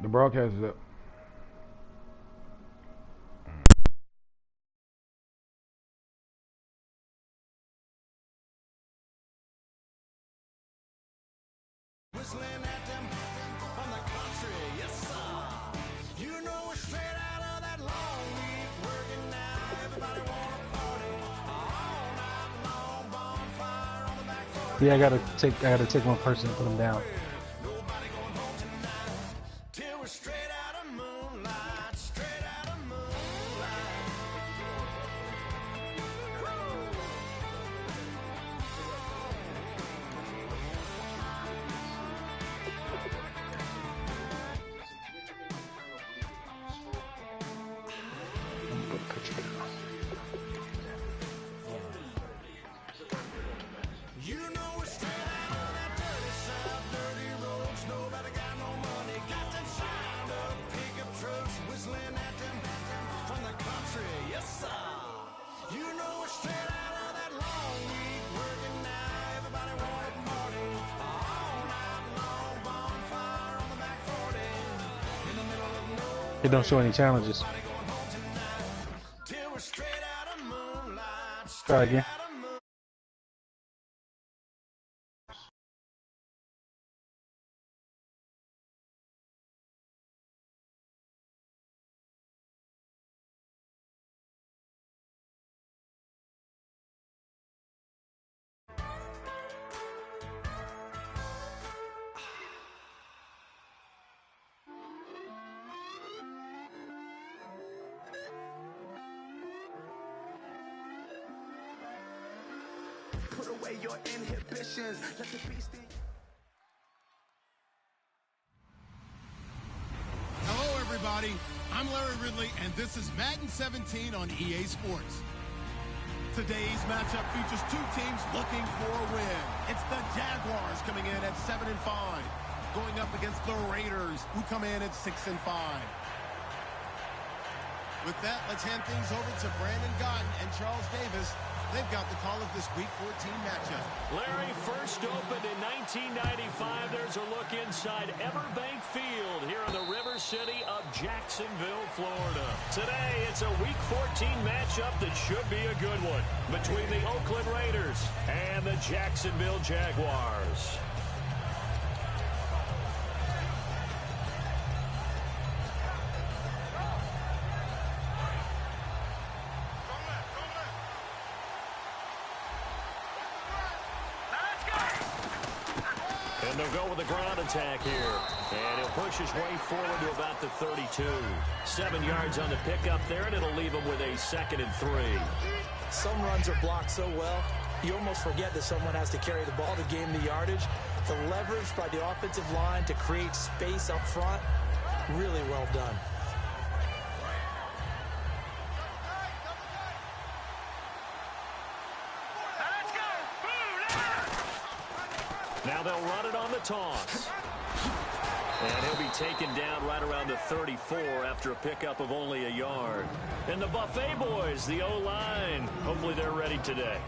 The broadcast is up. Whistling at them from the country, yes sir. You know we're straight out of that long week working now. Everybody wanna party all night long, bonfire on the back porch. Yeah, I gotta take one person and put him down. Nobody going home tonight till we're straight out of moonlight, straight out of moonlight. You know we're straight out of that dirty south, dirty roads. Nobody got no money, got them shined up pickup trucks, whistling at them from the country, yes sir. You know we're straight out of that long week working now. Everybody wanted party all night long, bonfire on the back 40 in the middle of nowhere. It don't show any challenges. Nobody going home tonight till we're straight out of moonlight. Try again. Out of moonlight. Put away your inhibitions. Let the beast in. Hello, everybody. I'm Larry Ridley, and this is Madden 17 on EA Sports. Today's matchup features two teams looking for a win. It's the Jaguars coming in at 7-5, going up against the Raiders, who come in at 6-5. With that, let's hand things over to Brandon Godden and Charles Davis. They've got the call of this Week 14 matchup. Larry, first opened in 1995. There's a look inside Everbank Field here in the River City of Jacksonville, Florida. Today, it's a Week 14 matchup that should be a good one between the Oakland Raiders and the Jacksonville Jaguars. And they'll go with the ground attack here. And he'll push his way forward to about the 32. 7 yards on the pickup there, and it'll leave him with a 2nd and 3. Some runs are blocked so well, you almost forget that someone has to carry the ball to gain the yardage. The leverage by the offensive line to create space up front, really well done. Now they'll run it on the toss. And he'll be taken down right around the 34 after a pickup of only a yard. And the Buffet boys, the O-line, hopefully they're ready today.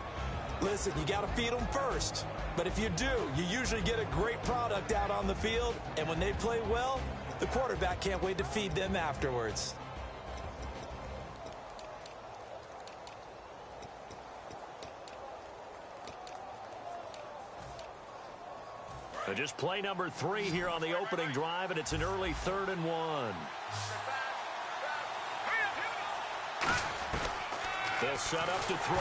Listen, you got to feed them first. But if you do, you usually get a great product out on the field. And when they play well, the quarterback can't wait to feed them afterwards. Just play number 3 here on the opening drive, and it's an early 3rd and 1. They'll set up to throw.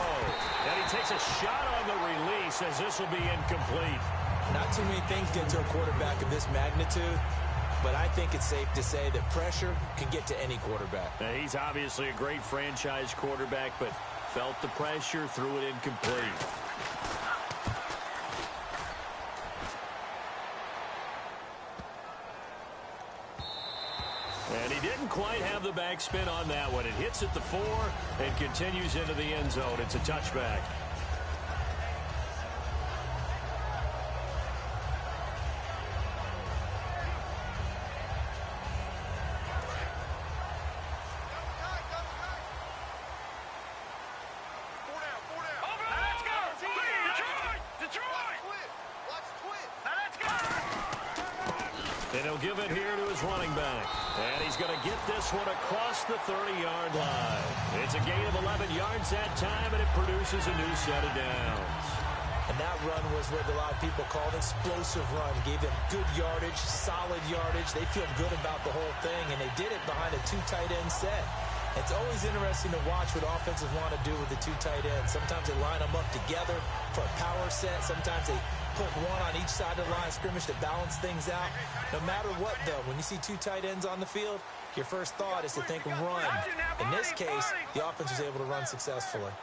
And he takes a shot on the release as this will be incomplete. Not too many things get to a quarterback of this magnitude, but I think it's safe to say that pressure can get to any quarterback. Now, he's obviously a great franchise quarterback, but felt the pressure, threw it incomplete. And he didn't quite have the backspin on that one. It hits at the 4 and continues into the end zone. It's a touchback. And he'll give it here to his running back. And he's going to get this one across the 30-yard line. It's a gain of 11 yards that time, and it produces a new set of downs. And that run was what a lot of people call an explosive run. Gave them good yardage, solid yardage. They feel good about the whole thing, and they did it behind a two tight end set. It's always interesting to watch what offenses want to do with the two tight ends. Sometimes they line them up together for a power set. Sometimes they put one on each side of the line of scrimmage to balance things out. No matter what, though, when you see two tight ends on the field, your first thought is to think run. In this case, the offense was able to run successfully.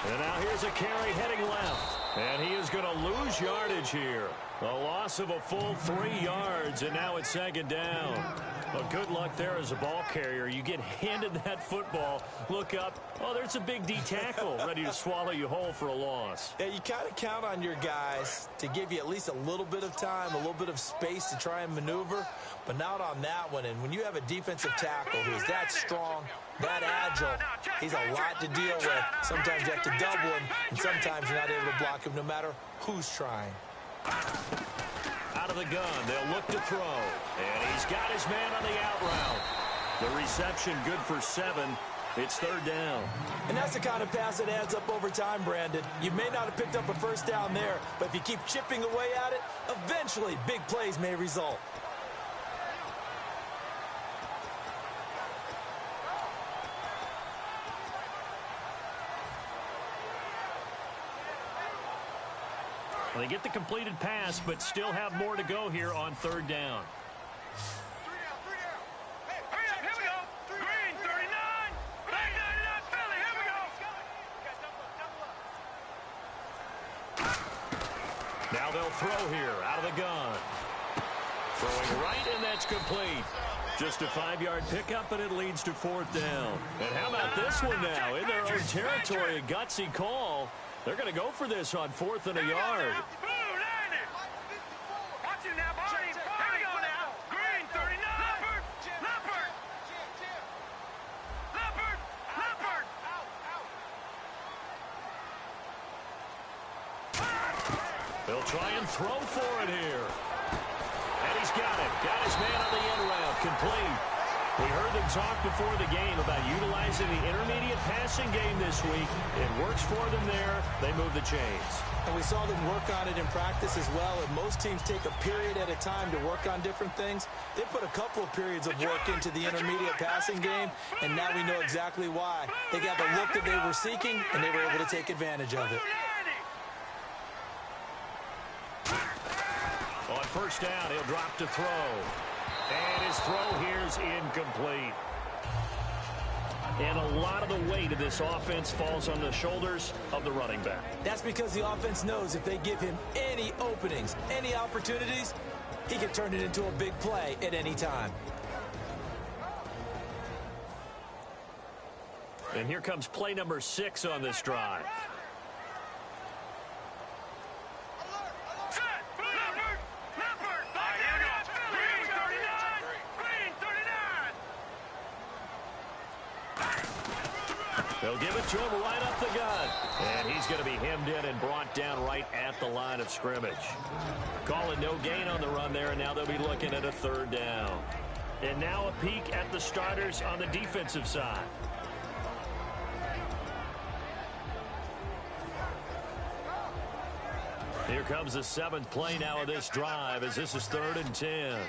And now here's a carry heading left. And he is going to lose yardage here. A loss of a full 3 yards, and now it's second down. Well, good luck there as a ball carrier. You get handed that football, look up, oh, there's a big D tackle ready to swallow you whole for a loss. Yeah, you kind of count on your guys to give you at least a little bit of time, a little bit of space to try and maneuver, but not on that one. And when you have a defensive tackle who's that strong, that agile, he's a lot to deal with. Sometimes you have to double him, and sometimes you're not able to block him no matter who's trying. Out of the gun, they'll look to throw. And he's got his man on the out route. The reception good for 7. It's third down. And that's the kind of pass that adds up over time, Brandon. You may not have picked up a first down there, but if you keep chipping away at it, eventually big plays may result. They get the completed pass, but still have more to go here on third down. Three down. Hey, hurry up, here we go. Green, 39. Black 99, Philly, here we go. Now they'll throw here out of the gun. Throwing right, and that's complete. Just a 5-yard pickup, and it leads to fourth down. And how about this one now? In their own territory, a gutsy call. They're going to go for this on 4th and a yard. Watch it now, Barney. Here we go now. Green, 39. Leopard. They'll try and throw for it here. And he's got it. Got his man on the end route. Complete. We heard them talk before the game about utilizing the intermediate passing game this week. It works for them there. They move the chains. And we saw them work on it in practice as well. And most teams take a period at a time to work on different things. They put a couple of periods of work into the intermediate passing game, and now we know exactly why. They got the look that they were seeking, and they were able to take advantage of it. On first down, he'll drop to throw. And his throw here is incomplete. And a lot of the weight of this offense falls on the shoulders of the running back. That's because the offense knows if they give him any openings, any opportunities, he can turn it into a big play at any time. And here comes play number 6 on this drive. They'll give it to him right up the gut. And he's going to be hemmed in and brought down right at the line of scrimmage. Call it no gain on the run there, and now they'll be looking at a third down. And now a peek at the starters on the defensive side. Here comes the 7th play now of this drive as this is 3rd and 10.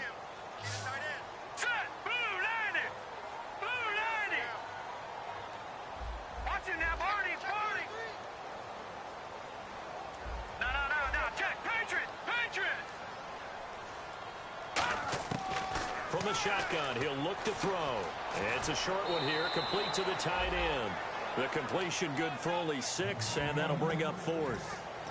From the shotgun, he'll look to throw. It's a short one here, complete to the tight end. The completion good for only 6, and that'll bring up 4th.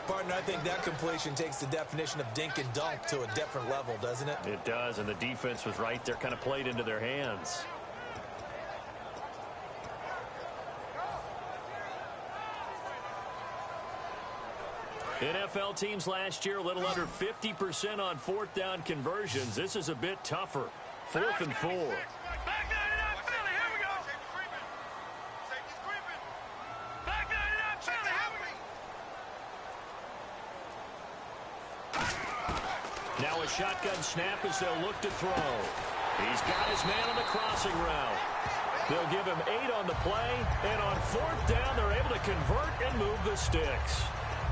Partner, I think that completion takes the definition of dink and dunk to a different level, doesn't it? It does, and the defense was right there, kind of played into their hands. NFL teams last year a little under 50% on 4th down conversions. This is a bit tougher. 4th and 4. Now a shotgun snap as they'll look to throw. He's got his man on the crossing route. They'll give him 8 on the play, and on 4th down, they're able to convert and move the sticks.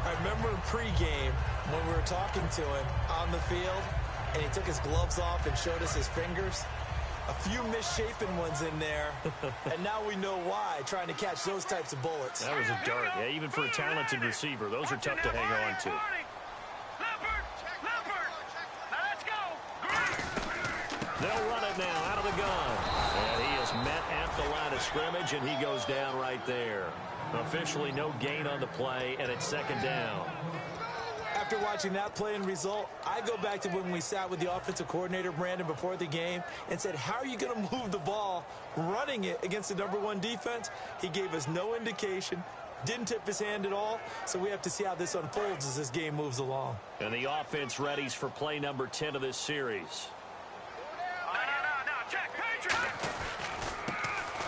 I remember in pregame when we were talking to him on the field, and he took his gloves off and showed us his fingers. A few misshapen ones in there, and now we know why, trying to catch those types of bullets. That was a dart. Yeah, even for a talented receiver, those are tough to hang on to. They'll run it now out of the gun. And he is met at the line of scrimmage, and he goes down right there. Officially no gain on the play, and it's 2nd down. After watching that play and result, I go back to when we sat with the offensive coordinator, Brandon, before the game and said, how are you going to move the ball running it against the #1 defense? He gave us no indication, didn't tip his hand at all, so we have to see how this unfolds as this game moves along. And the offense readies for play number 10 of this series.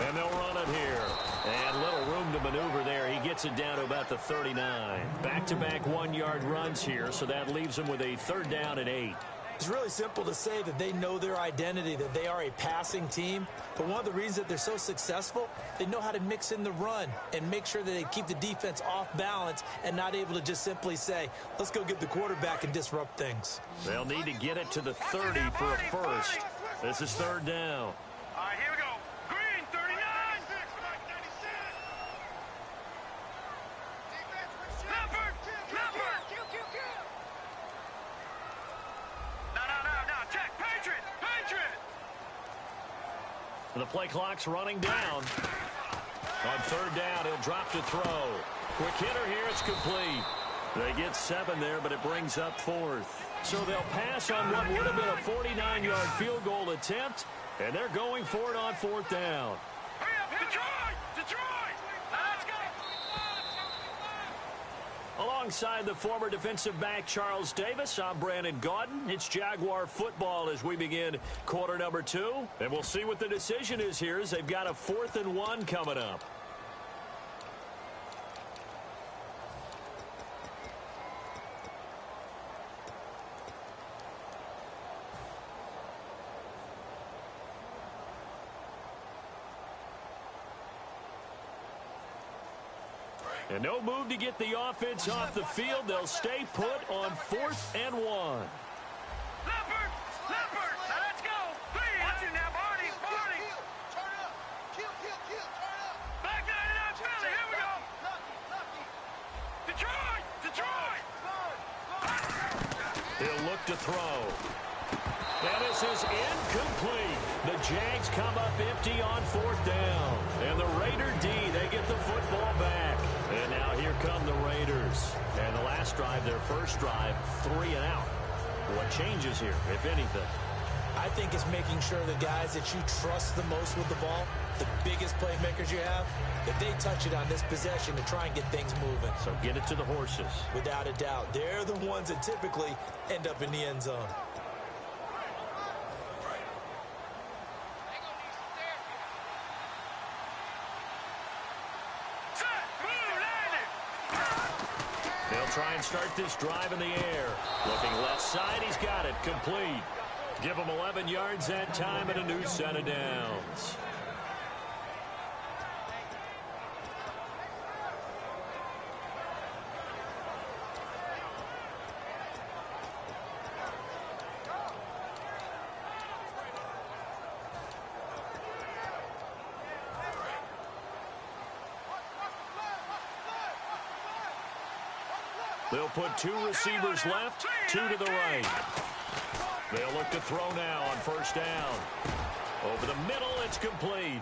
And they'll run it here. And little room to maneuver there. He gets it down to about the 39. Back-to-back 1-yard runs here, so that leaves him with a 3rd down and 8. It's really simple to say that they know their identity, that they are a passing team. But one of the reasons that they're so successful, they know how to mix in the run and make sure that they keep the defense off balance and not able to just simply say, let's go get the quarterback and disrupt things. They'll need to get it to the 30 for a first. This is 3rd down. All right, here we go. Green, 39. Leopard. No. Check. Patriot. The play clock's running down. On 3rd down, he'll drop to throw. Quick hitter here, it's complete. They get 7 there, but it brings up 4th. So they'll pass on what would have been a 49-yard field goal attempt, and they're going for it on 4th down. Hurry up, Detroit! Let's go! Alongside the former defensive back Charles Davis, I'm Brandon Gaudin. It's Jaguar football as we begin quarter number 2. And we'll see what the decision is here as they've got a 4th and 1 coming up. And no move to get the offense off the field. They'll stay put on 4th and 1. Leopard! Now let's go! Please! Watch it now, Barney! Turn up! Kill! Turn up! Back 99 Philly! Here we go! Detroit! He'll look to throw. And this is incomplete. The Jags come up empty on 4th down. And the Raider D, they get the football back. And now here come the Raiders. And the last drive, their first drive, 3 and out. What changes here, if anything? I think it's making sure the guys that you trust the most with the ball, the biggest playmakers you have, that they touch it on this possession to try and get things moving. So get it to the horses. Without a doubt. They're the ones that typically end up in the end zone. Try and start this drive in the air. Looking left side, he's got it. Complete. Give him 11 yards that time and a new set of downs. They'll put 2 receivers left, 2 to the right. They'll look to throw now on 1st down. Over the middle, it's complete.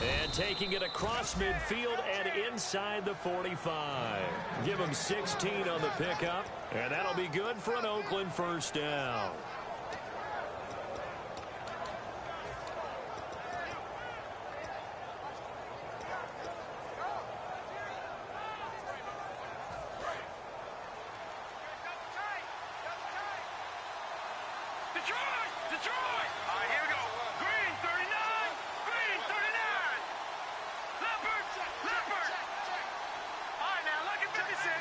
And taking it across midfield and inside the 45. Give him 16 on the pickup, and that'll be good for an Oakland 1st down. Detroit! All right, here we go. Green, 39. Leopard. All right, now, lucky 56.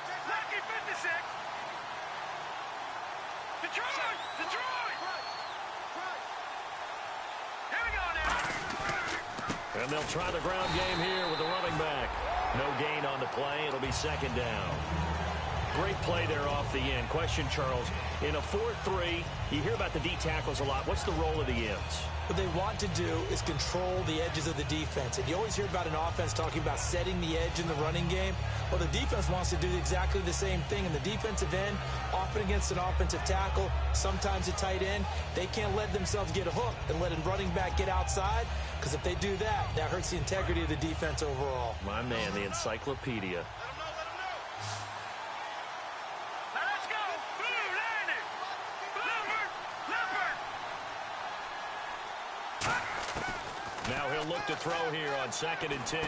And they'll try the ground game here with the running back. No gain on the play. It'll be second down. Great play there off the end. Question, Charles, in a 4-3, you hear about the D tackles a lot. What's the role of the ends? What they want to do is control the edges of the defense. And you always hear about an offense talking about setting the edge in the running game. Well, the defense wants to do exactly the same thing. In the defensive end, often against an offensive tackle, sometimes a tight end, they can't let themselves get a hook and let a running back get outside, because if they do that, that hurts the integrity of the defense overall. My man, the encyclopedia. Now he'll look to throw here on 2nd and 10.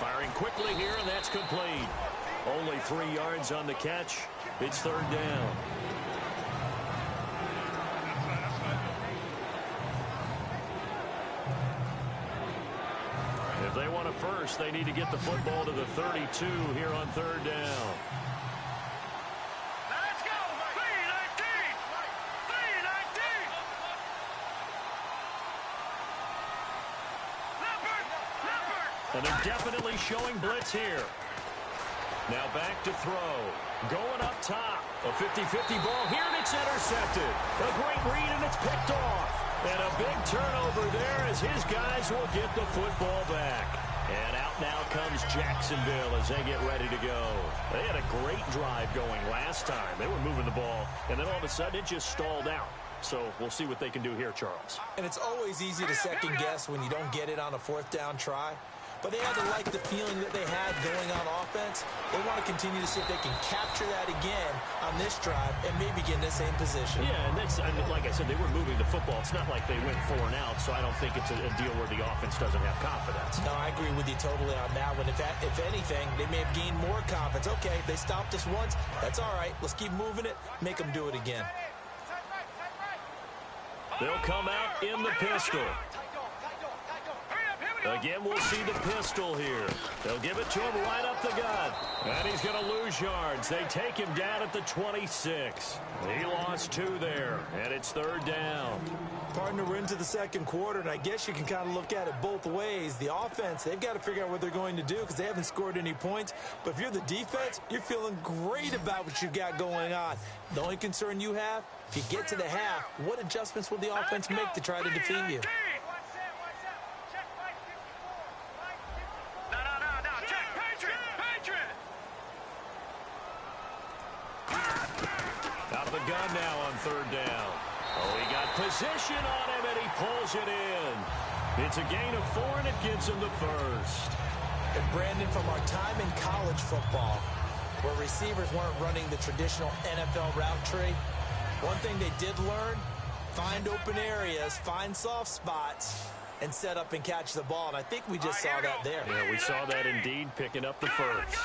Firing quickly here, and that's complete. Only 3 yards on the catch. It's 3rd down. If they want a first, they need to get the football to the 32 here on 3rd down. And they're definitely showing blitz here. Now back to throw. Going up top. A 50-50 ball here, and it's intercepted. A great read, and it's picked off. And a big turnover there as his guys will get the football back. And out now comes Jacksonville as they get ready to go. They had a great drive going last time. They were moving the ball, and then all of a sudden it just stalled out. So we'll see what they can do here, Charles. And it's always easy to second guess when you don't get it on a 4th down try. But they had to like the feeling that they had going on offense. They want to continue to see if they can capture that again on this drive and maybe get in the same position. Yeah, and that's, I mean, like I said, they were moving the football. It's not like they went 4 and out, so I don't think it's a deal where the offense doesn't have confidence. No, I agree with you totally on that one. If anything, they may have gained more confidence. Okay, they stopped us once. That's all right. Let's keep moving it. Make them do it again. They'll come out in the pistol. Again, we'll see the pistol here. They'll give it to him right up the gut. And he's going to lose yards. They take him down at the 26. He lost 2 there, and it's 3rd down. Partner, we're into the 2nd quarter, and I guess you can kind of look at it both ways. The offense, they've got to figure out what they're going to do because they haven't scored any points. But if you're the defense, you're feeling great about what you've got going on. The only concern you have, if you get to the half, what adjustments will the offense make to try to defeat you? Out of the gun now on 3rd down. Oh, he got position on him, and he pulls it in. It's a gain of 4, and it gives him the first. And Brandon, from our time in college football, where receivers weren't running the traditional NFL route tree, one thing they did learn, find open areas, find soft spots, and set up and catch the ball. And I think we just saw that there. Yeah, we saw that indeed, picking up the first.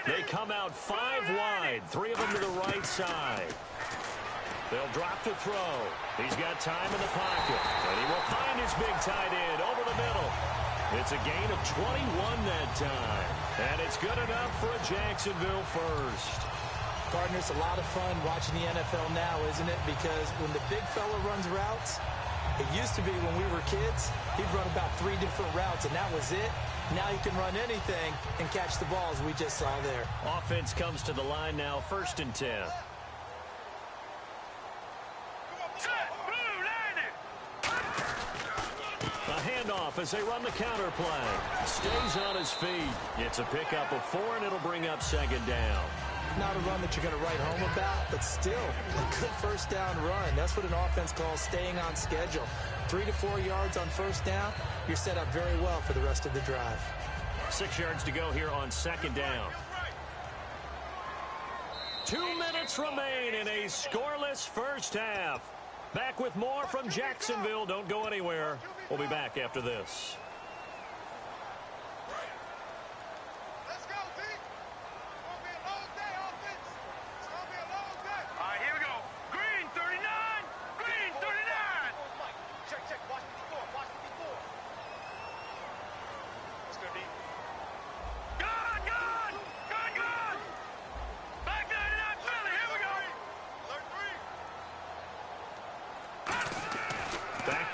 They come out 5 wide, 3 of them to the right side. They'll drop to throw. He's got time in the pocket, and he will find his big tight end over the middle. It's a gain of 21 that time, and it's good enough for a Jacksonville first. Partner, it's a lot of fun watching the NFL now, isn't it? Because when the big fella runs routes, it used to be when we were kids, he'd run about 3 different routes, and that was it. Now you can run anything and catch the ball, as we just saw there. Offense comes to the line now, 1st and 10. A handoff as they run the counter play. Stays on his feet. It's a pickup of 4, and it'll bring up 2nd down. Not a run that you're going to write home about, but still a good 1st down run. That's what an offense calls staying on schedule. 3 to 4 yards on 1st down, you're set up very well for the rest of the drive. 6 yards to go here on 2nd down. 2 minutes remain in a scoreless first half. Back with more from Jacksonville. Don't go anywhere. We'll be back after this.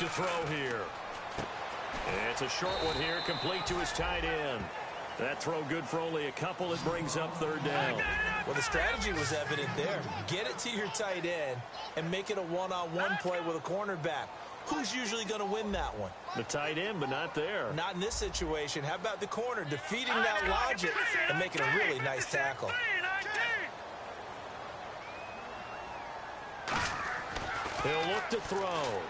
to throw here. And it's a short one here, complete to his tight end. That throw good for only a couple. It brings up third down. Well, the strategy was evident there. Get it to your tight end and make it a one-on-one play with a cornerback. Who's usually going to win that one? The tight end, but not there. Not in this situation. How about the corner defeating that logic and making a really nice tackle? He'll look to throw.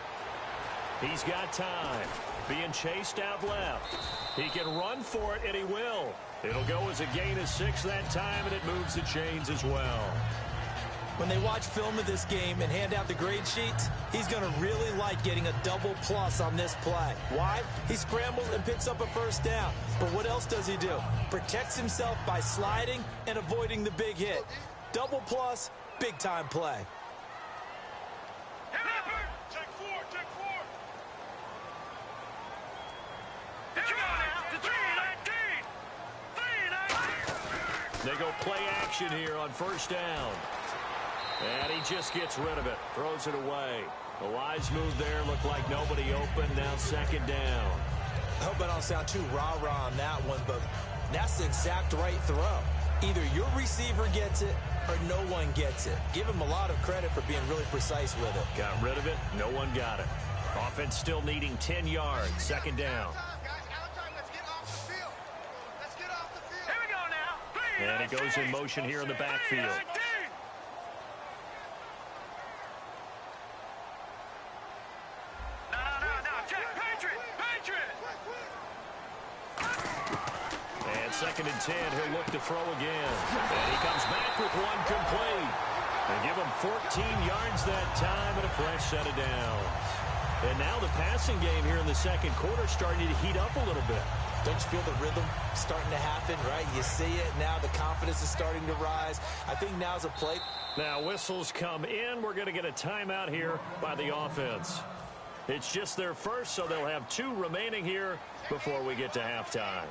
He's got time. Being chased out left. He can run for it, and he will. It'll go as a gain of 6 that time, and it moves the chains as well. When they watch film of this game and hand out the grade sheets, he's going to really like getting a double plus on this play. Why? He scrambles and picks up a first down. But what else does he do? Protects himself by sliding and avoiding the big hit. Double plus, big-time play. They go play action here on first down. And he just gets rid of it. Throws it away. A wise move there. Looked like nobody open. Now second down. I hope I don't sound too rah-rah on that one, but that's the exact right throw. Either your receiver gets it or no one gets it. Give him a lot of credit for being really precise with it. Got rid of it. No one got it. Offense still needing 10 yards. Second down. And he goes in motion here in the backfield. And second and 10, he'll look to throw again. And he comes back with one complete. They give him 14 yards that time and a fresh set of downs. And now the passing game here in the second quarter starting to heat up a little bit. Don't you feel the rhythm starting to happen, right? You see it now. The confidence is starting to rise. I think now's a play. Now whistles come in. We're going to get a timeout here by the offense. It's just their first, so they'll have 2 remaining here before we get to halftime.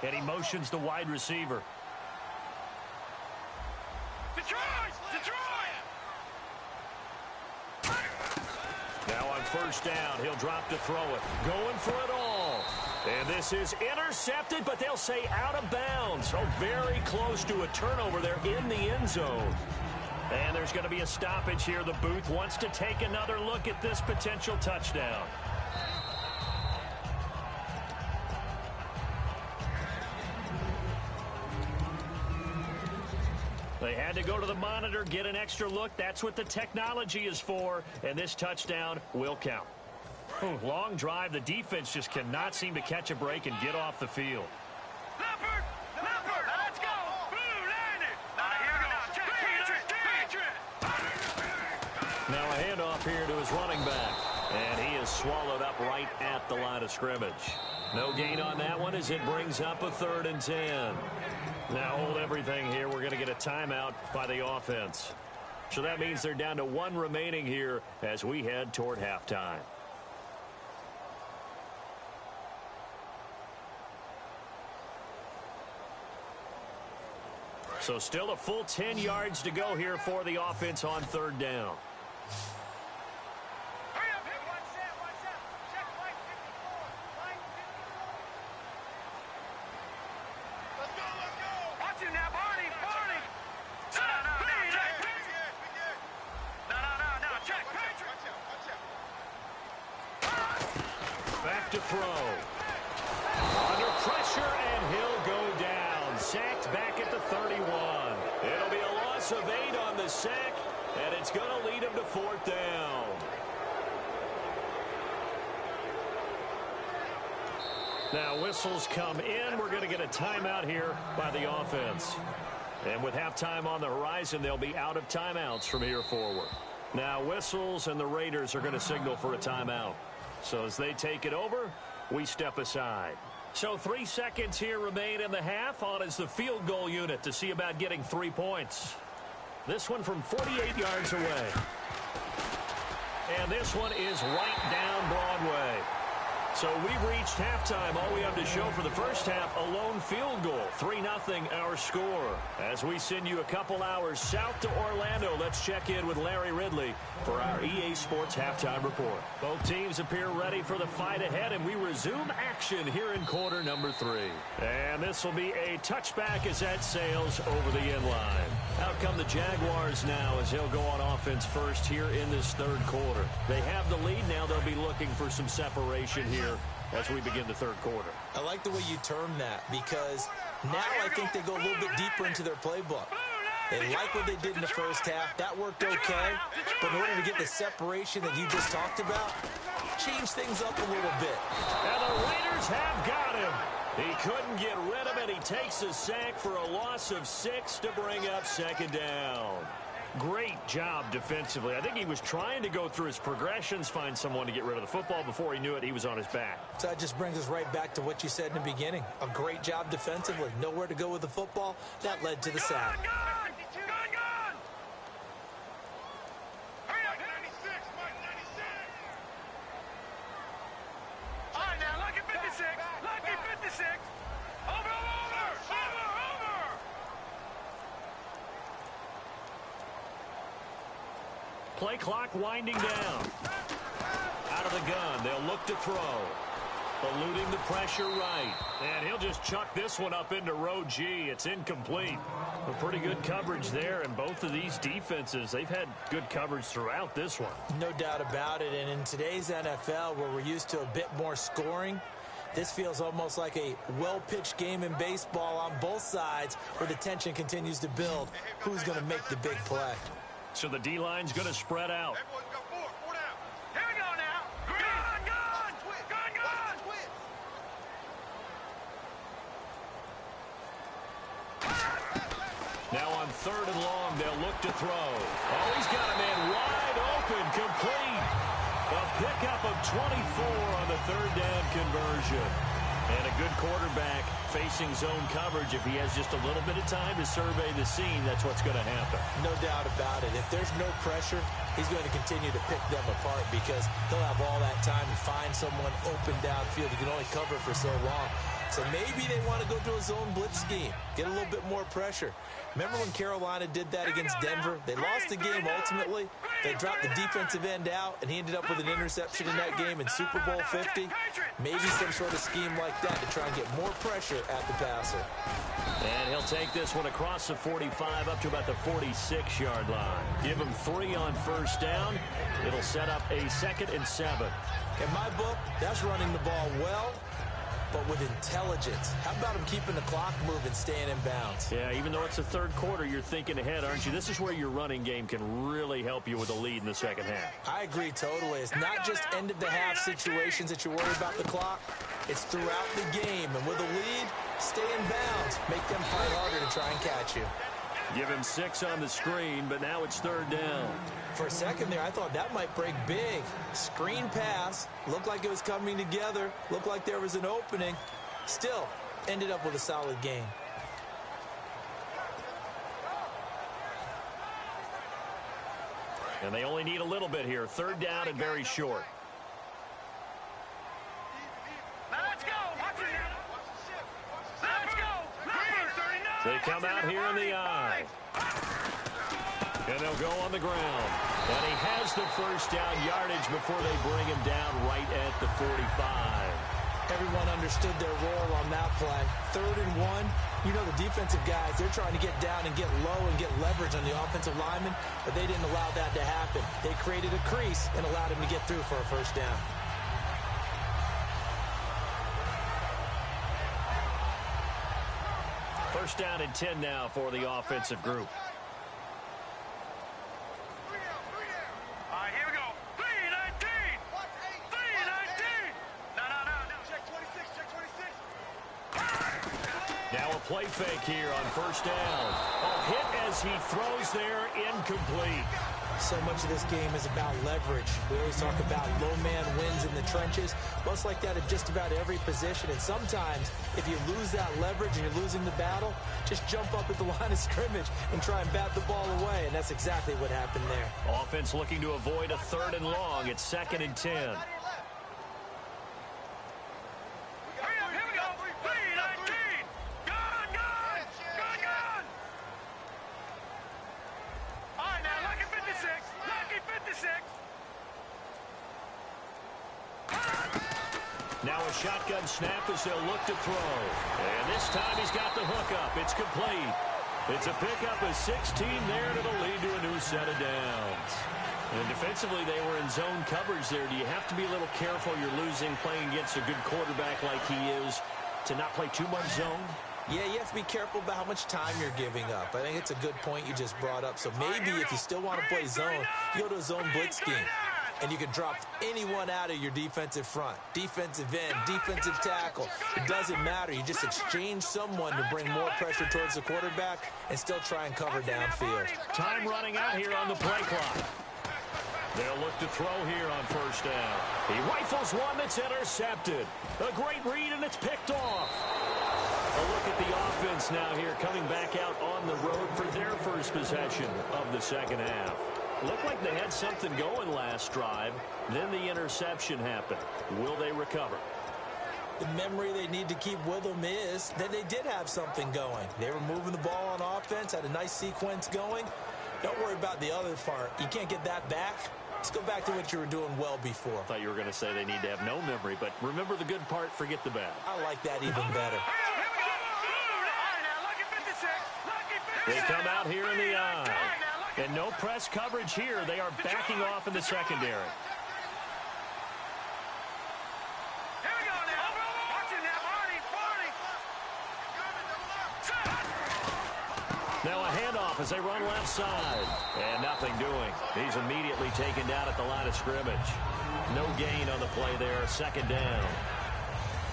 And he motions the wide receiver. Now on first down, he'll drop to throw it. Going for it all. And this is intercepted, but they'll say out of bounds. So very close to a turnover there in the end zone. And there's going to be a stoppage here. The booth wants to take another look at this potential touchdown. They had to go to the monitor, get an extra look. That's what the technology is for, and this touchdown will count. Long drive. The defense just cannot seem to catch a break and get off the field. Let's go. Now a handoff here to his running back, and he is swallowed up right at the line of scrimmage. No gain on that one as it brings up a 3rd and 10. Now hold everything here. We're going to get a timeout by the offense. So that means they're down to 1 remaining here as we head toward halftime. So still a full 10 yards to go here for the offense on 3rd down. To throw. Under pressure, and he'll go down. Sacked back at the 31. It'll be a loss of 8 on the sack, and it's going to lead him to 4th down. Now whistles come in. We're going to get a timeout here by the offense. And with halftime on the horizon, they'll be out of timeouts from here forward. Now whistles, and the Raiders are going to signal for a timeout. So as they take it over, we step aside. So 3 seconds here remain in the half. On is the field goal unit to see about getting 3 points. This one from 48 yards away. And this one is right down Broadway. So we've reached halftime. All we have to show for the first half, a lone field goal. 3-0 our score. As we send you a couple hours south to Orlando, let's check in with Larry Ridley for our EA Sports Halftime Report. Both teams appear ready for the fight ahead, and we resume action here in quarter number 3. And this will be a touchback as that sails over the end line. Out come the Jaguars now as they'll go on offense first here in this third quarter. They have the lead. Now they'll be looking for some separation here as we begin the third quarter. I like the way you term that, because now I think they go a little bit deeper into their playbook. They like what they did in the first half. That worked okay. But in order to get the separation that you just talked about, change things up a little bit. And the Raiders have got him. He couldn't get rid of it. He takes a sack for a loss of 6 to bring up second down. Great job defensively. I think he was trying to go through his progressions, find someone to get rid of the football. Before he knew it, he was on his back. So that just brings us right back to what you said in the beginning. A great job defensively. Nowhere to go with the football. That led to the sack. Play clock winding down. Out of the gun. They'll look to throw. Eluding the pressure right. And he'll just chuck this one up into row G. It's incomplete. But pretty good coverage there. And both of these defenses, they've had good coverage throughout this one. No doubt about it. And in today's NFL, where we're used to a bit more scoring, this feels almost like a well-pitched game in baseball on both sides, where the tension continues to build. Who's going to make the big play? So the D-line's going to spread out. Here we go now. Gun! Now on 3rd and long, they'll look to throw. Oh, he's got a man wide open, complete. A pickup of 24 on the 3rd down conversion. And a good quarterback facing zone coverage. If he has just a little bit of time to survey the scene, that's what's going to happen. No doubt about it. If there's no pressure, he's going to continue to pick them apart, because he'll have all that time to find someone open downfield. He can only cover for so long. So maybe they want to go to a zone blitz scheme, get a little bit more pressure. Remember when Carolina did that against Denver? They lost the game ultimately. They dropped the defensive end out, and he ended up with an interception in that game in Super Bowl 50. Maybe some sort of scheme like that to try and get more pressure at the passer. And he'll take this one across the 45 up to about the 46-yard line. Give him 3 on 1st down. It'll set up a 2nd and 7. In my book, that's running the ball well, but with intelligence. How about him keeping the clock moving, staying in bounds? Yeah, even though it's the 3rd quarter, you're thinking ahead, aren't you? This is where your running game can really help you with a lead in the 2nd half. I agree totally. It's not just end-of-the-half situations that you worry about the clock. It's throughout the game. And with a lead, stay in bounds. Make them fight harder to try and catch you. Give him 6 on the screen, but now it's 3rd down. For a second there, I thought that might break big. Screen pass. Looked like it was coming together. Looked like there was an opening. Still, ended up with a solid game. And they only need a little bit here. 3rd down and very short. Now let's go. Watch it. Let's go. They come out here in the eye. And they'll go on the ground. And he has the 1st down yardage before they bring him down right at the 45. Everyone understood their role on that play. 3rd and 1. You know the defensive guys, they're trying to get down and get low and get leverage on the offensive lineman, but they didn't allow that to happen. They created a crease and allowed him to get through for a 1st down. First down and 10 now for the offensive group. All right, here we go. 3-19. 3-19. No. Check 26. Now a play fake here on 1st down. A hit as he throws there, incomplete. So much of this game is about leverage. We always talk about low man wins in the trenches. Well, it's like that at just about every position. And sometimes, if you lose that leverage and you're losing the battle, just jump up at the line of scrimmage and try and bat the ball away. And that's exactly what happened there. Offense looking to avoid a 3rd and long. It's 2nd and 10. Now a shotgun snap as they'll look to throw. And this time he's got the hook up. It's complete. It's a pickup of 16 there, and it'll lead to a new set of downs. And defensively, they were in zone coverage there. Do you have to be a little careful? You're losing playing against a good quarterback like he is to not play too much zone? Yeah, you have to be careful about how much time you're giving up. I think it's a good point you just brought up. So maybe if you still want to play zone, you go to a zone blitz scheme. And you can drop anyone out of your defensive front. Defensive end, defensive tackle. It doesn't matter. You just exchange someone to bring more pressure towards the quarterback and still try and cover downfield. Time running out here on the play clock. They'll look to throw here on first down. He rifles one that's intercepted. A great read, and it's picked off. A look at the offense now here, coming back out on the road for their first possession of the second half. Looked like they had something going last drive. Then the interception happened. Will they recover? The memory they need to keep with them is that they did have something going. They were moving the ball on offense, had a nice sequence going. Don't worry about the other part. You can't get that back. Let's go back to what you were doing well before. I thought you were going to say they need to have no memory, but remember the good part, forget the bad. I like that even better. They come out here in the eye. And no press coverage here. They are backing off in the secondary. Now a handoff as they run left side. And nothing doing. He's immediately taken down at the line of scrimmage. No gain on the play there. Second down.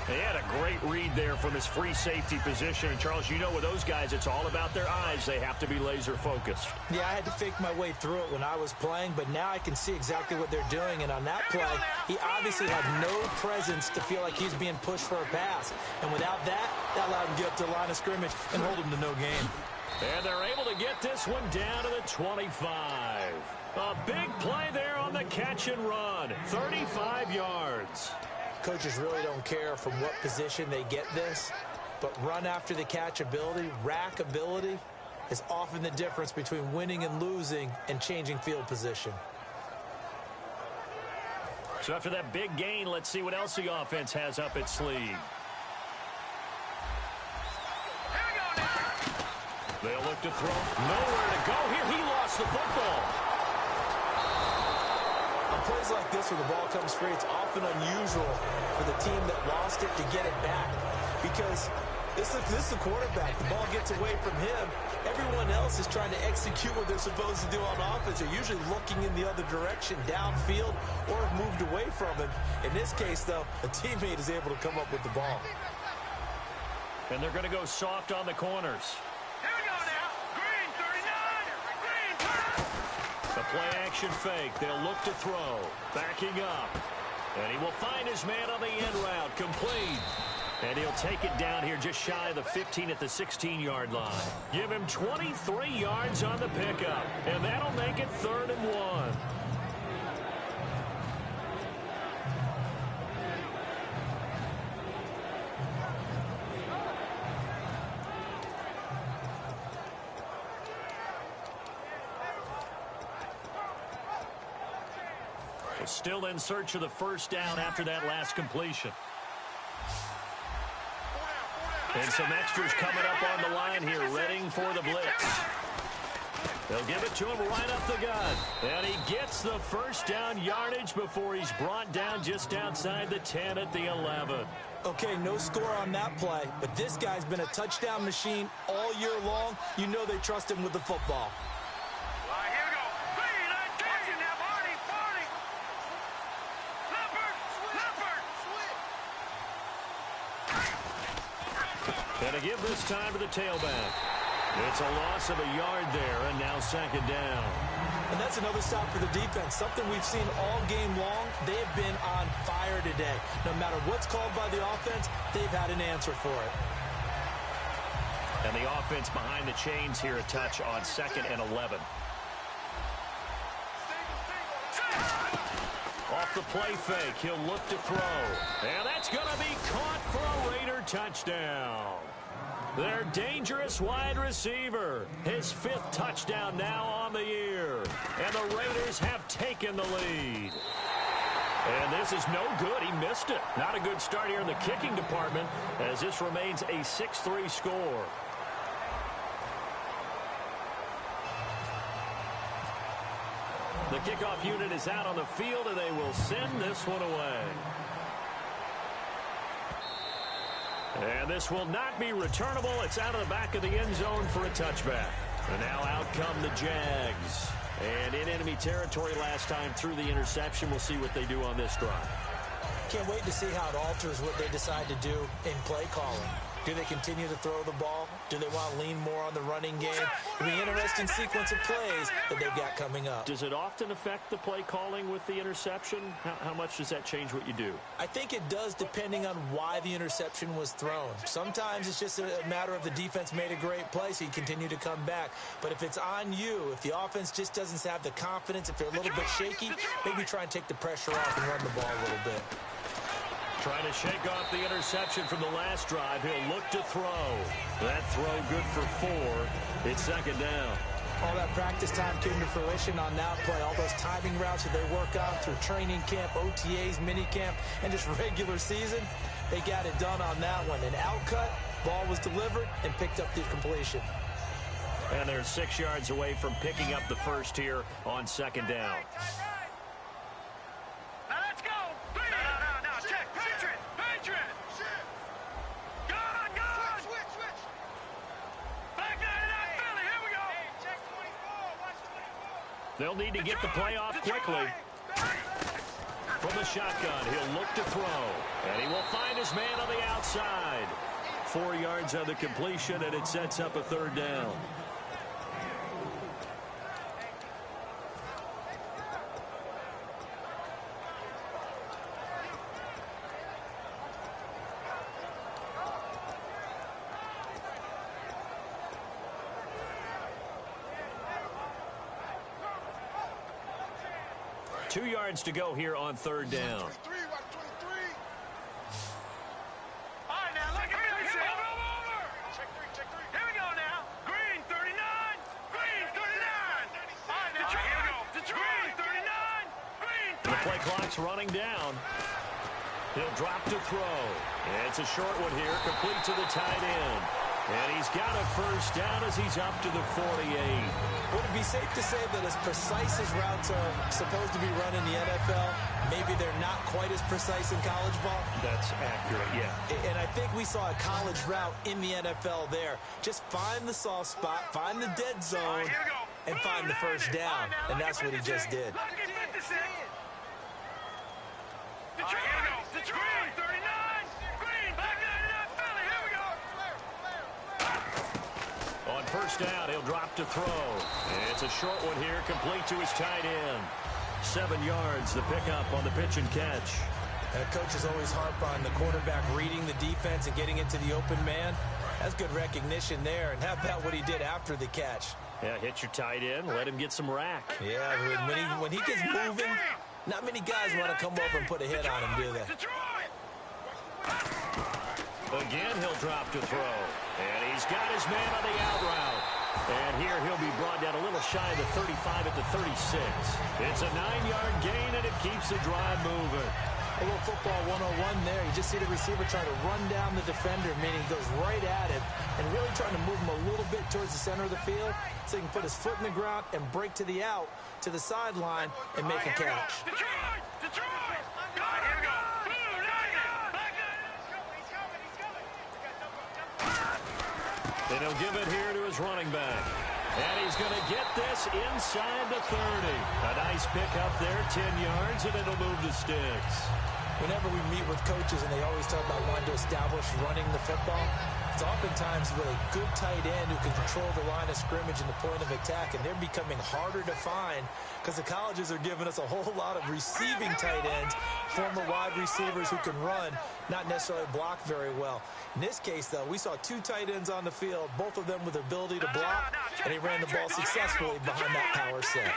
He had a great read there from his free safety position. And, Charles, you know with those guys, it's all about their eyes. They have to be laser-focused. Yeah, I had to fake my way through it when I was playing, but now I can see exactly what they're doing. And on that play, he obviously had no presence to feel like he's being pushed for a pass. And without that, that allowed him to get up to the line of scrimmage and hold him to no gain. And they're able to get this one down to the 25. A big play there on the catch and run. 35 yards. Coaches really don't care from what position they get this, but run after the catch ability, rack ability, is often the difference between winning and losing and changing field position. So after that big gain, let's see what else the offense has up its sleeve. They'll look to throw. Nowhere to go here. He lost the football. On plays like this where the ball comes free, it's often unusual for the team that lost it to get it back. Because this is the quarterback. The ball gets away from him. Everyone else is trying to execute what they're supposed to do on offense. They're usually looking in the other direction, downfield, or have moved away from him. In this case, though, a teammate is able to come up with the ball. And they're going to go soft on the corners. Here we go now. Green 39. Green 30. The play-action fake. They'll look to throw. Backing up. And he will find his man on the end route. Complete. And he'll take it down here just shy of the 15 at the 16-yard line. Give him 23 yards on the pickup. And that'll make it 3rd and 1. Still in search of the first down after that last completion. And some extras coming up on the line here, ready for the blitz. They'll give it to him right up the gut. And he gets the first down yardage before he's brought down just outside the 10 at the 11. Okay, no score on that play, but this guy's been a touchdown machine all year long. You know they trust him with the football. And to give this time to the tailback. It's a loss of a yard there, and now 2nd down. And that's another stop for the defense. Something we've seen all game long. They've been on fire today. No matter what's called by the offense, they've had an answer for it. And the offense behind the chains here a touch on 2nd and 11. Off the play fake, he'll look to throw. And that's going to be caught for a Raider touchdown. Their dangerous wide receiver. His 5th touchdown now on the year. And the Raiders have taken the lead. And this This is no good. He missed it. Not a good start here in the kicking department as this remains a 6-3 score. The kickoff unit is out on the field, and they will send this one away. And this will not be returnable. It's out of the back of the end zone for a touchback. And now out come the Jags. And in enemy territory last time through the interception. We'll see what they do on this drive. Can't wait to see how it alters what they decide to do in play calling. Do they continue to throw the ball? Do they want to lean more on the running game? It'll be an interesting sequence of plays that they've got coming up. Does it often affect the play calling with the interception? How much does that change what you do? I think it does depending on why the interception was thrown. Sometimes it's just a matter of the defense made a great play, so you continue to come back. But if it's on you, if the offense just doesn't have the confidence, if they're a little bit shaky, maybe try and take the pressure off and run the ball a little bit. Trying to shake off the interception from the last drive. He'll look to throw. That throw good for 4. It's second down. All that practice time came to fruition on that play. All those timing routes that they work on through training camp, OTAs, minicamp, and just regular season, they got it done on that one. An outcut, ball was delivered, and picked up the completion. And they're 6 yards away from picking up the first here on second down. They'll need to get the play off quickly. From the shotgun, he'll look to throw. And he will find his man on the outside. 4 yards on the completion, and it sets up a third down. Two yards to go here on third down. The play clock's running down. He'll drop to throw. It's a short one here, complete to the tight end. And he's got a first down as he's up to the 48. Would it be safe to say that as precise as routes are supposed to be run in the NFL, maybe they're not quite as precise in college ball? That's accurate, yeah. And I think we saw a college route in the NFL there. Just find the soft spot, find the dead zone, and find the first down. And that's what he just did. On first down, he'll drop to throw. It's a short one here, complete to his tight end. 7 yards, the pickup on the pitch and catch. Coaches always harp on the quarterback reading the defense and getting it to the open man. That's good recognition there. And how about what he did after the catch? Yeah, hit your tight end, let him get some rack. Yeah, when he gets moving, not many guys want to come over and put a hit on him, do they? Again, he'll drop to throw. And he's got his man on the out route. And here he'll be brought down a little shy of the 35 at the 36. It's a 9-yard gain, and it keeps the drive moving. A little football 101 there. You just see the receiver trying to run down the defender, meaning he goes right at him and really trying to move him a little bit towards the center of the field so he can put his foot in the ground and break to the out, to the sideline, and make a catch. And he'll give it here to his running back. And he's going to get this inside the 30. A nice pickup there, 10 yards, and it'll move the sticks. Whenever we meet with coaches and they always talk about wanting to establish running the football, it's oftentimes with a good tight end who can control the line of scrimmage and the point of attack, and they're becoming harder to find because the colleges are giving us a whole lot of receiving tight ends, former wide receivers who can run, not necessarily block very well. In this case, though, we saw 2 tight ends on the field, both of them with the ability to block, and he ran the ball successfully behind that power set.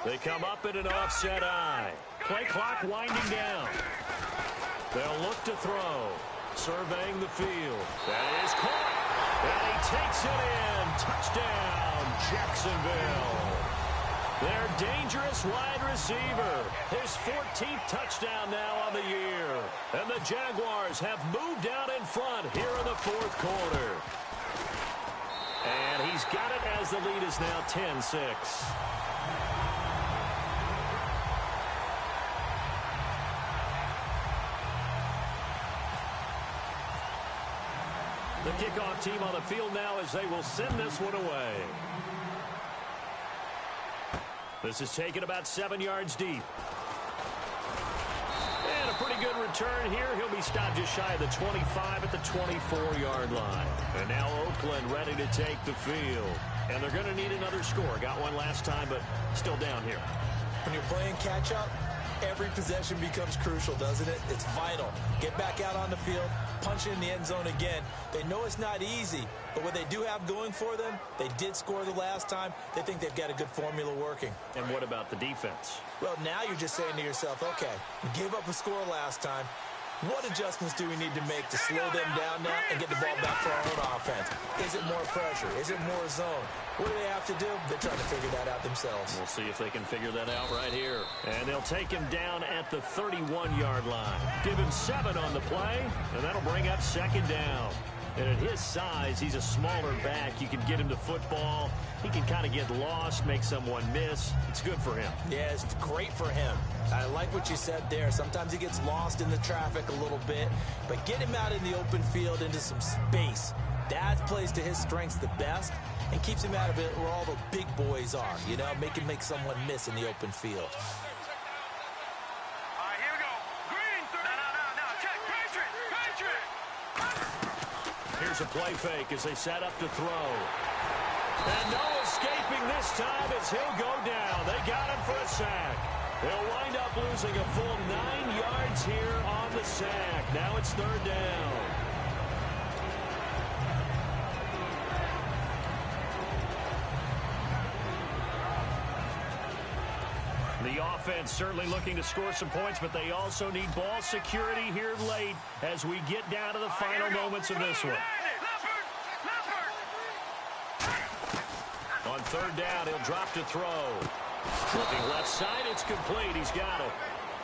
They come up in an offset eye. Play clock winding down. They'll look to throw. Surveying the field. That is caught. And he takes it in. Touchdown, Jacksonville. Their dangerous wide receiver. His 14th touchdown now on the year. And the Jaguars have moved out in front here in the fourth quarter. And he's got it as the lead is now 10-6. The kickoff team on the field now as they will send this one away. This is taken about 7 yards deep. And a pretty good return here. He'll be stopped just shy of the 25 at the 24-yard line. And now Oakland ready to take the field. And they're going to need another score. Got one last time, but still down here. When you're playing catch-up, every possession becomes crucial, doesn't it? It's vital. Get back out on the field, punch it in the end zone again. They know it's not easy, but what they do have going for them, they did score the last time. They think they've got a good formula working. And what about the defense? Well, now you're just saying to yourself, okay, we gave up a score last time. What adjustments do we need to make to slow them down now and get the ball back for our own offense? Is it more pressure? Is it more zone? What do they have to do? They're trying to figure that out themselves. We'll see if they can figure that out right here. And they'll take him down at the 31-yard line. Give him 7 on the play, and that'll bring up second down. And at his size, he's a smaller back. You can get him to football. He can kind of get lost, make someone miss. It's good for him. Yeah, it's great for him. I like what you said there. Sometimes he gets lost in the traffic a little bit, but get him out in the open field into some space. That plays to his strengths the best and keeps him out of it where all the big boys are, you know, make someone miss in the open field. Here's a play fake as they set up to throw. And no escaping this time as he'll go down. They got him for a sack. They'll wind up losing a full 9 yards here on the sack. Now it's third down. The offense certainly looking to score some points, but they also need ball security here late as we get down to the final moments of this one. On third down, he'll drop to throw. Looking left side, it's complete. He's got it.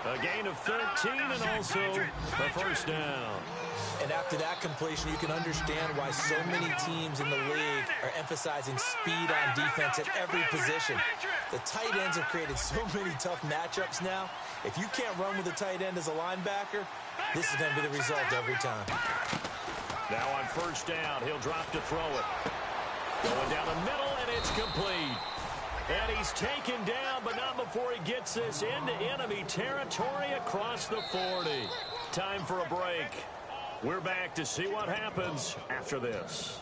A gain of 13 and also a first down. And after that completion, you can understand why so many teams in the league are emphasizing speed on defense at every position. The tight ends have created so many tough matchups now. If you can't run with a tight end as a linebacker, this is going to be the result every time. Now on first down, he'll drop to throw it. Going down the middle, and it's complete. And he's taken down, but not before he gets this into enemy territory across the 40. Time for a break. We're back to see what happens after this.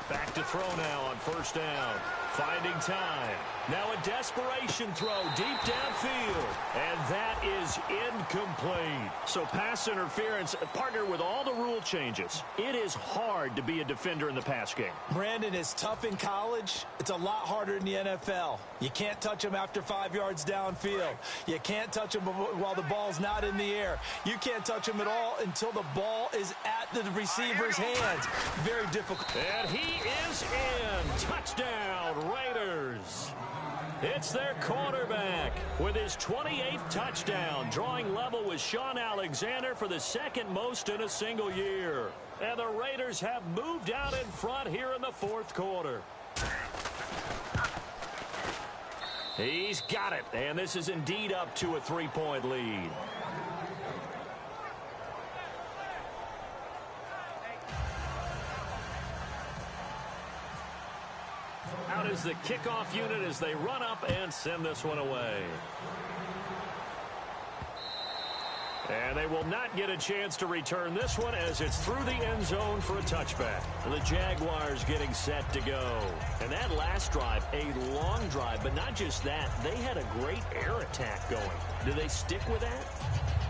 Back to throw now on first down. Finding time. Now a desperation throw deep downfield. And that is incomplete. So pass interference, partner with all the rule changes. It is hard to be a defender in the pass game. Brandon, is tough in college. It's a lot harder in the NFL. You can't touch him after 5 yards downfield. You can't touch him while the ball's not in the air. You can't touch him at all until the ball is at the receiver's hands. Very difficult. And he is in. Touchdown, Raiders. It's their quarterback with his 28th touchdown, drawing level with Sean Alexander for the second most in a single year. And the Raiders have moved out in front here in the fourth quarter. He's got it, and this is indeed up to a 3-point lead. Out is the kickoff unit as they run up and send this one away. And they will not get a chance to return this one as it's through the end zone for a touchback. The Jaguars getting set to go. And that last drive, a long drive, but not just that. They had a great air attack going. Do they stick with that?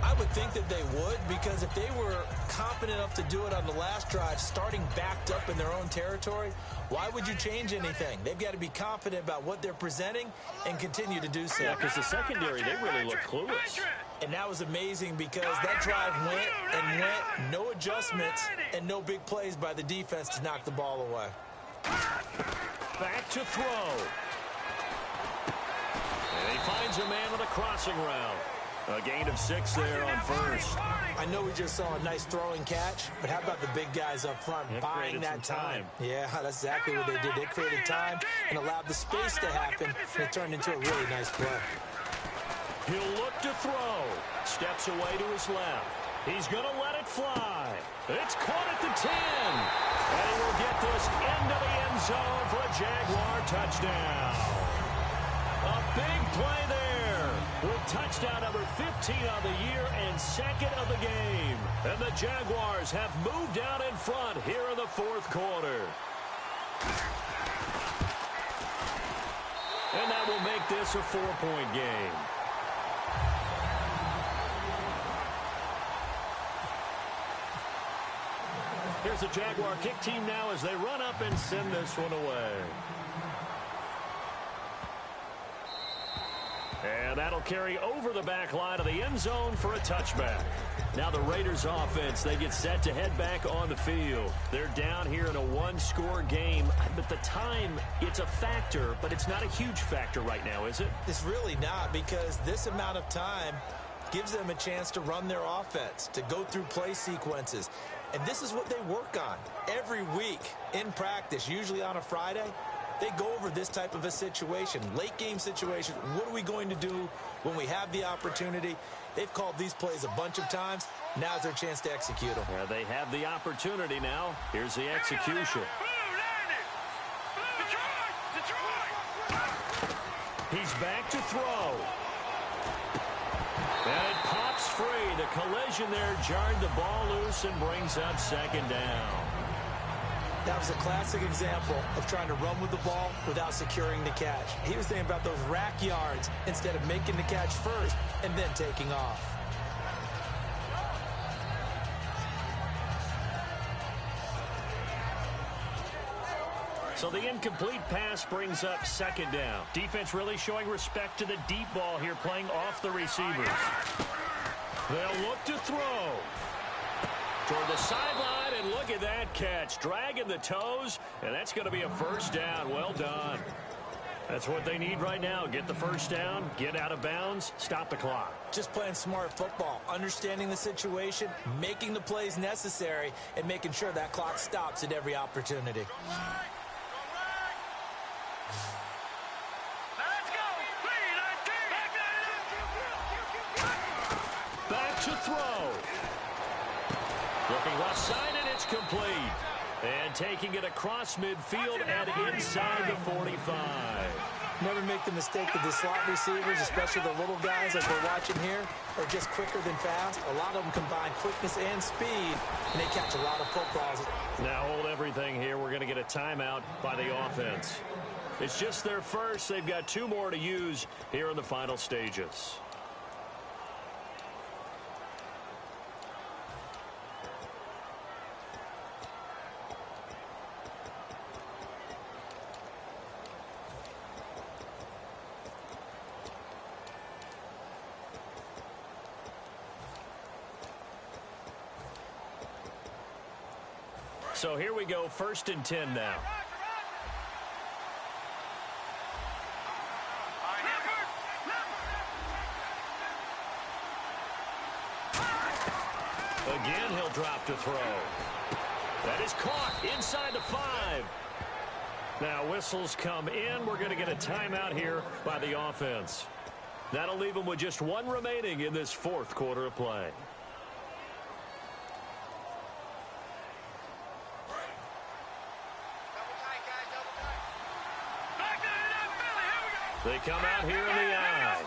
I would think that they would, because if they were confident enough to do it on the last drive, starting backed up in their own territory, why would you change anything? They've got to be confident about what they're presenting and continue to do so. Yeah, because the secondary, they really look clueless. And that was amazing because that drive went and went, no adjustments, and no big plays by the defense to knock the ball away. Back to throw. And he finds a man on the crossing route. A gain of 6 there on first. I know we just saw a nice throwing catch, but how about the big guys up front buying that time? Yeah, that's exactly what they did. They created time and allowed the space to happen, and it turned into a really nice play. He'll look to throw. Steps away to his left. He's going to let it fly. It's caught at the 10. And he will get this into the end zone for a Jaguar touchdown. A big play there with touchdown number 15 on the year and second of the game. And the Jaguars have moved out in front here in the fourth quarter. And that will make this a 4-point game. Here's the Jaguar kick team now as they run up and send this one away. And that'll carry over the back line of the end zone for a touchback. Now the Raiders offense, they get set to head back on the field. They're down here in a one-score game. But the time, it's a factor, but it's not a huge factor right now, is it? It's really not, because this amount of time gives them a chance to run their offense, to go through play sequences. And this is what they work on every week in practice, usually on a Friday. They go over this type of a situation, late game situation. What are we going to do when we have the opportunity? They've called these plays a bunch of times. Now's their chance to execute them. Yeah, they have the opportunity now. Here's the execution. He's back to throw. And it pops free. The collision there jarred the ball loose and brings up second down. That was a classic example of trying to run with the ball without securing the catch. He was thinking about those rack yards instead of making the catch first and then taking off. So the incomplete pass brings up second down. Defense really showing respect to the deep ball here, playing off the receivers. They'll look to throw. Toward the sideline, and look at that catch. Dragging the toes, and that's going to be a first down. Well done. That's what they need right now. Get the first down, get out of bounds, stop the clock. Just playing smart football, understanding the situation, making the plays necessary, and making sure that clock stops at every opportunity. Back to throw. Looking left side, and it's complete. And taking it across midfield and inside the 45. Never make the mistake that the slot receivers, especially the little guys like we're watching here, are just quicker than fast. A lot of them combine quickness and speed, and they catch a lot of footballs. Now hold everything here. We're going to get a timeout by the offense. It's just their first. They've got 2 more to use here in the final stages. So here we go, 1st and 10 now. Again, he'll drop to throw. That is caught inside the 5. Now whistles come in. We're going to get a timeout here by the offense. That'll leave them with just 1 remaining in this 4th quarter of play. They come out here in the I.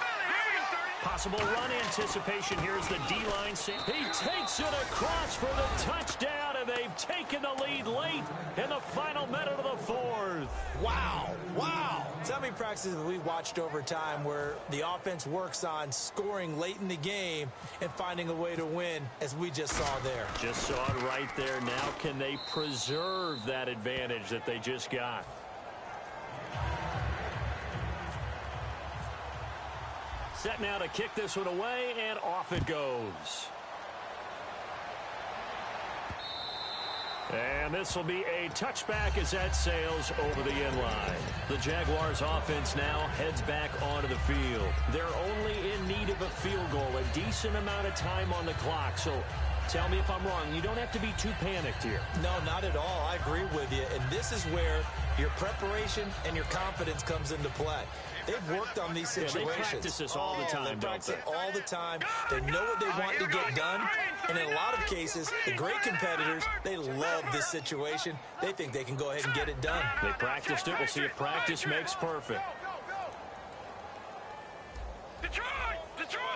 possible run anticipation. Here's the D-line. He takes it across for the touchdown, and they've taken the lead late in the final minute of the fourth. Wow. Wow. So many practices we watched over time where the offense works on scoring late in the game and finding a way to win, as we just saw there. Just saw it right there. Now can they preserve that advantage that they just got? Set now to kick this one away, and off it goes. And this will be a touchback as that sails over the end line. The Jaguars offense now heads back onto the field. They're only in need of a field goal, a decent amount of time on the clock. So tell me if I'm wrong. You don't have to be too panicked here. No, not at all. I agree with you. And this is where your preparation and your confidence comes into play. They've worked on these situations. Yeah, they practice this all the time, they practice it all the time. They know what they want to get done. And in a lot of cases, the great competitors, they love this situation. They think they can go ahead and get it done. They practiced it. We'll see if practice makes perfect. Detroit! Detroit!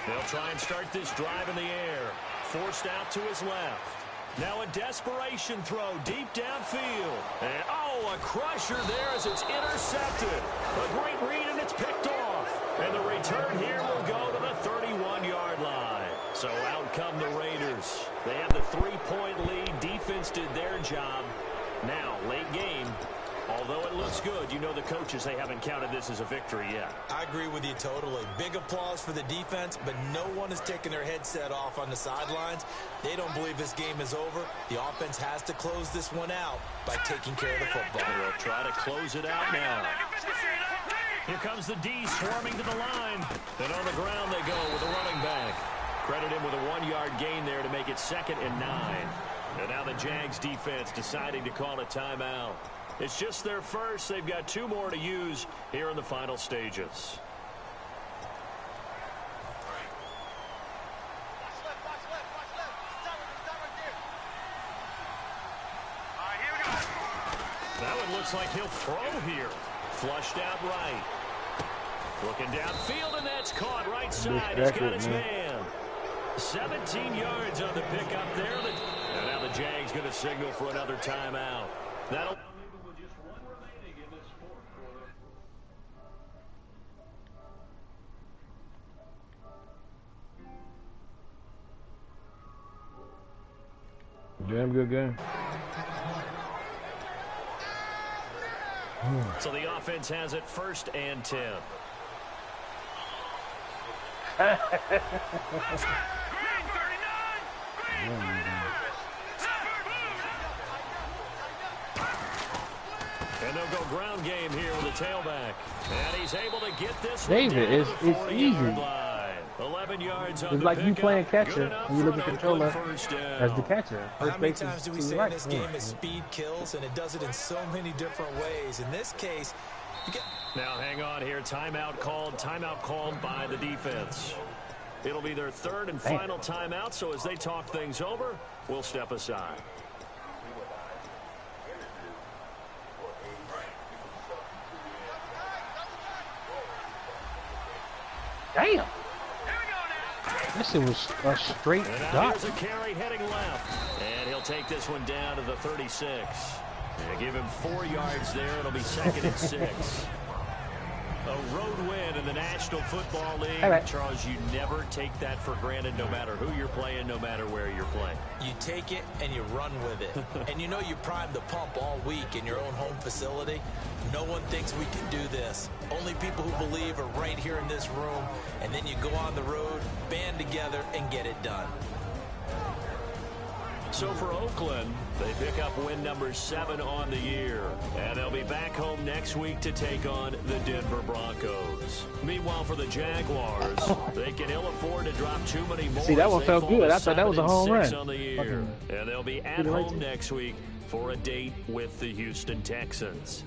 They'll try and start this drive in the air. Forced out to his left. Now a desperation throw deep downfield. And, oh, a crusher there as it's intercepted. A great read, and it's picked off. And the return here will go to the 31-yard line. So out come the Raiders. They have the 3-point lead. Defense did their job. Now, late game. Although it looks good, you know the coaches, they haven't counted this as a victory yet. I agree with you totally. Big applause for the defense, but no one is taking their headset off on the sidelines. They don't believe this game is over. The offense has to close this one out by taking care of the football. They'll try to close it out now. Here comes the D swarming to the line. And on the ground they go with a running back. Credit him with a 1-yard gain there to make it 2nd and 9. And now the Jags defense deciding to call a timeout. It's just their first. They've got 2 more to use here in the final stages. That one looks like he'll throw here. Flushed out right. Looking downfield, and that's caught right side. He's got his man. 17 yards on the pickup there. And now the Jags going to signal for another timeout. That'll... Damn good game. So the offense has it 1st and 10. And they'll go ground game here with the tailback. And he's able to get this David, it's easy. 11 yards on it's like you playing catcher and you look at the controller as the catcher. How many times do we say in this game is speed kills, and it does it in so many different ways. In this case, you get... Now hang on here. Timeout called by the defense. It'll be their 3rd and final timeout, so as they talk things over, we'll step aside. Damn. This was a straight dot. Here's a carry heading left. And he'll take this one down to the 36. They give him 4 yards there. It'll be 2nd and 6. A road win in the National Football League. Right. Charles, you never take that for granted no matter who you're playing, no matter where you're playing. You take it and you run with it. And you know you primed the pump all week in your own home facility. No one thinks we can do this. Only people who believe are right here in this room. And then you go on the road, band together, and get it done. So for Oakland, they pick up win number 7 on the year. And they'll be back home next week to take on the Denver Broncos. Meanwhile, for the Jaguars, they can ill afford to drop too many more. See, that one felt good. I thought that was a home run. On the year. And they'll be at home next week for a date with the Houston Texans.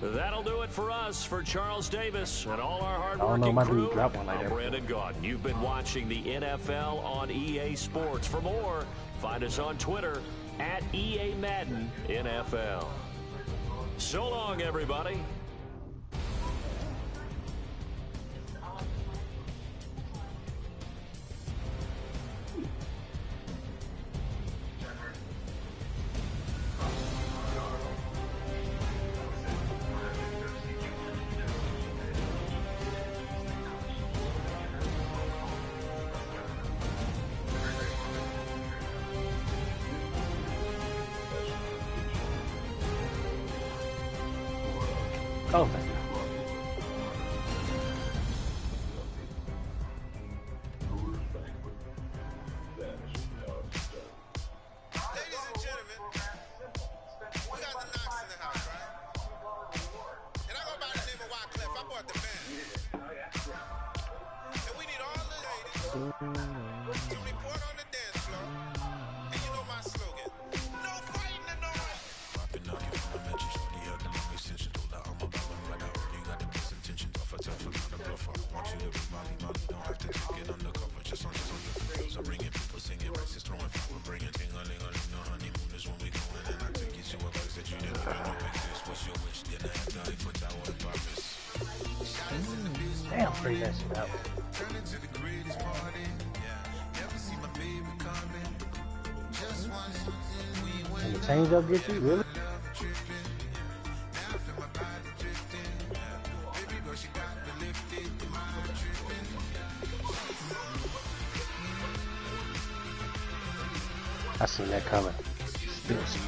That'll do it for us. For Charles Davis and all our I don't know, hard-working my dude crew, dropped one like I'm that. Brandon Gaudin. You've been watching the NFL on EA Sports. For more, find us on Twitter at EA Madden NFL. So long, everybody. Oh, thank you. Ladies and gentlemen, we got the Knox in the house, right? And I go by the name of Wyclef. I bought the band. And we need all the ladies to report on the dance floor. And you know my slogan. No fighting and no right. Damn, pretty messed up. And the change up get you? Really? I seen that coming. Yes.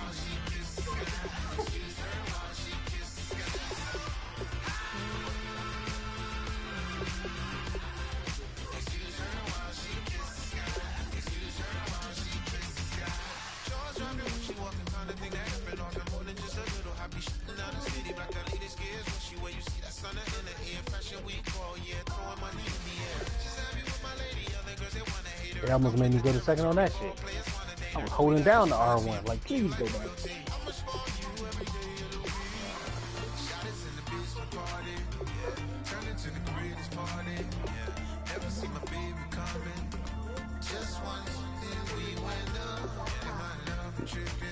It almost made me go to second on that shit. I was holding down the R1, like, please go back. Just once, then we went up. And my love tripping.